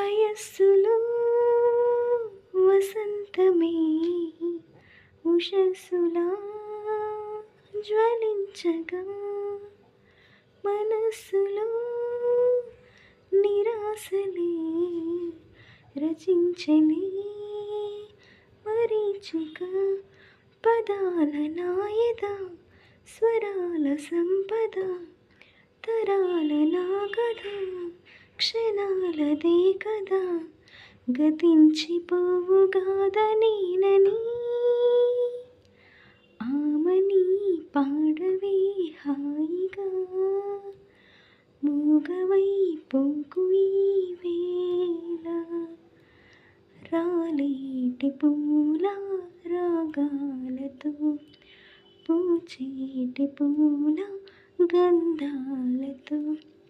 వయస్సులో వసంతమే ఉషస్సులా జ్వలించగా, మనస్సులో నిరాశలే రచించలే మరీచిక, పదాల నాయద స్వరాల సంపద, తరాల నా కథ క్షణాలదే కదా, గతించిపోవుగాదనేనని ఆమని పాడవే హాయిగా, మూగవై పోకు ఈ వేళ, రాలేటి పూల రాగాలతో పూచేటి పూల గంధాలతో